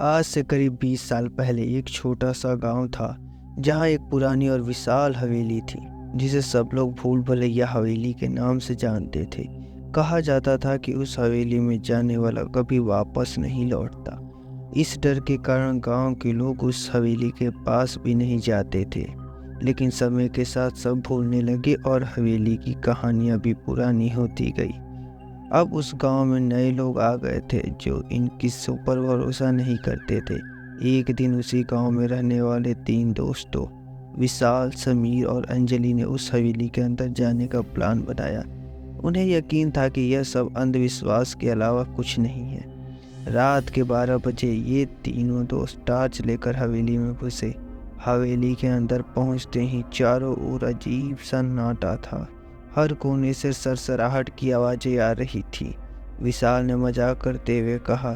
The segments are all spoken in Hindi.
आज से करीब 20 साल पहले एक छोटा सा गांव था जहां एक पुरानी और विशाल हवेली थी जिसे सब लोग भूल भुलैया हवेली के नाम से जानते थे। कहा जाता था कि उस हवेली में जाने वाला कभी वापस नहीं लौटता। इस डर के कारण गांव के लोग उस हवेली के पास भी नहीं जाते थे। लेकिन समय के साथ सब भूलने लगे और हवेली की कहानियां भी पुरानी होती गई। अब उस गांव में नए लोग आ गए थे जो इन किस्सों पर भरोसा नहीं करते थे। एक दिन उसी गांव में रहने वाले 3 दोस्तों विशाल, समीर और अंजलि ने उस हवेली के अंदर जाने का प्लान बनाया। उन्हें यकीन था कि यह सब अंधविश्वास के अलावा कुछ नहीं है। रात के 12 बजे ये तीनों दोस्त टॉर्च लेकर हवेली में घुसे। हवेली के अंदर पहुंचते ही चारों ओर अजीब सन्नाटा था। हर कोने से सरसराहट की आवाज़ें आ रही थी। विशाल ने मजाक करते हुए कहा,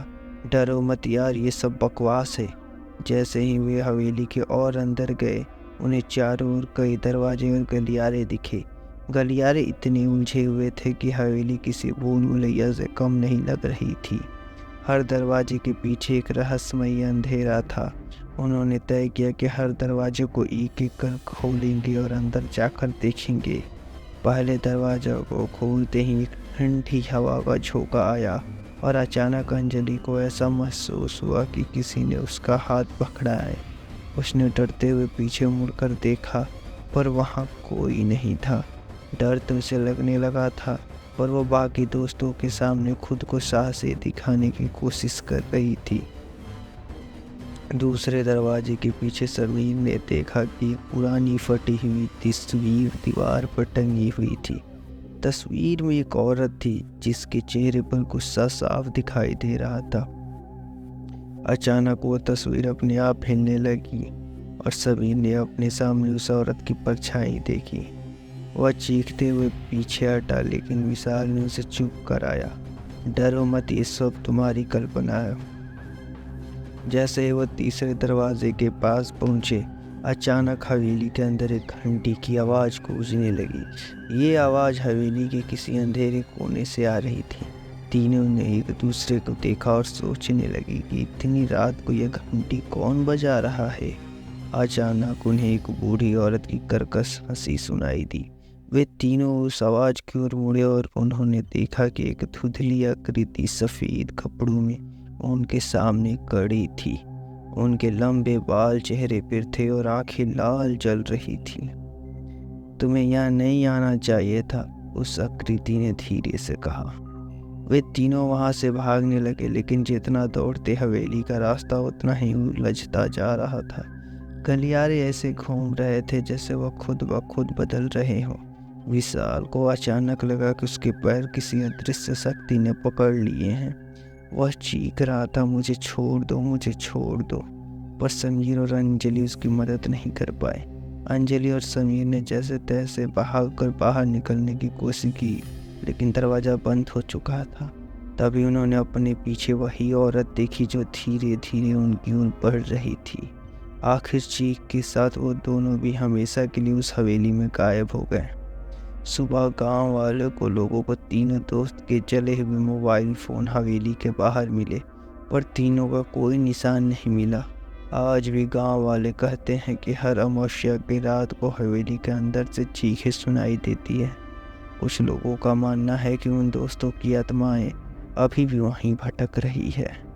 डरो मत यार, ये सब बकवास है। जैसे ही वे हवेली के और अंदर गए, उन्हें चारों ओर कई दरवाजे और गलियारे दिखे। गलियारे इतने उलझे हुए थे कि हवेली किसी भूल भुलैया से कम नहीं लग रही थी। हर दरवाजे के पीछे एक रहस्यमयी अंधेरा था। उन्होंने तय किया कि हर दरवाजे को एक एक कर खोलेंगे और अंदर जाकर देखेंगे। पहले दरवाजा को खोलते ही एक ठंडी हवा का झोंका आया और अचानक अंजलि को ऐसा महसूस हुआ कि किसी ने उसका हाथ पकड़ा है। उसने डरते हुए पीछे मुड़कर देखा पर वहाँ कोई नहीं था। डर तो उसे लगने लगा था पर वो बाकी दोस्तों के सामने खुद को साहसी दिखाने की कोशिश कर रही थी। दूसरे दरवाजे के पीछे समीर ने देखा कि एक पुरानी फटी हुई तस्वीर दीवार पर टंगी हुई थी। तस्वीर में एक औरत थी जिसके चेहरे पर गुस्सा साफ दिखाई दे रहा था। अचानक वो तस्वीर अपने आप हिलने लगी और समीर ने अपने सामने उस औरत की परछाई देखी। वह चीखते हुए पीछे हटा लेकिन विशाल ने उसे चुप कराया। डरो मत, ये सब तुम्हारी कल्पना है। जैसे ही वो तीसरे दरवाजे के पास पहुंचे, अचानक हवेली के अंदर एक घंटी की आवाज़ गूंजने लगी। ये आवाज़ हवेली के किसी अंधेरे कोने से आ रही थी। तीनों ने एक दूसरे को देखा और सोचने लगी कि इतनी रात को यह घंटी कौन बजा रहा है। अचानक उन्हें एक बूढ़ी औरत की कर्कश हंसी सुनाई दी। वे तीनों उस आवाज़ की ओर मुड़े और उन्होंने देखा कि एक धुंधली आकृति सफ़ेद कपड़ों में उनके सामने खड़ी थी। उनके लंबे बाल चेहरे पर थे और आंखें लाल जल रही थी। तुम्हें यहाँ नहीं आना चाहिए था, उस आकृति ने धीरे से कहा। वे तीनों वहां से भागने लगे लेकिन जितना दौड़ते हवेली का रास्ता उतना ही उलझता जा रहा था। गलियारे ऐसे घूम रहे थे जैसे वह खुद ब खुद बदल रहे हों। विशाल को अचानक लगा कि उसके पैर किसी अदृश्य शक्ति ने पकड़ लिए हैं। वह चीख रहा था, मुझे छोड़ दो, मुझे छोड़ दो। पर समीर और अंजलि उसकी मदद नहीं कर पाए। अंजलि और समीर ने जैसे तैसे भागकर बाहर निकलने की कोशिश की लेकिन दरवाज़ा बंद हो चुका था। तभी उन्होंने अपने पीछे वही औरत देखी जो धीरे धीरे उनकी ओर बढ़ रही थी। आखिर चीख के साथ वो दोनों भी हमेशा के लिए उस हवेली में गायब हो गए। सुबह गांव वालों को लोगों को तीनों दोस्त के जले हुए मोबाइल फ़ोन हवेली के बाहर मिले पर तीनों का कोई निशान नहीं मिला। आज भी गांव वाले कहते हैं कि हर अमावस्या की रात को हवेली के अंदर से चीखें सुनाई देती है। कुछ लोगों का मानना है कि उन दोस्तों की आत्माएं अभी भी वहीं भटक रही है।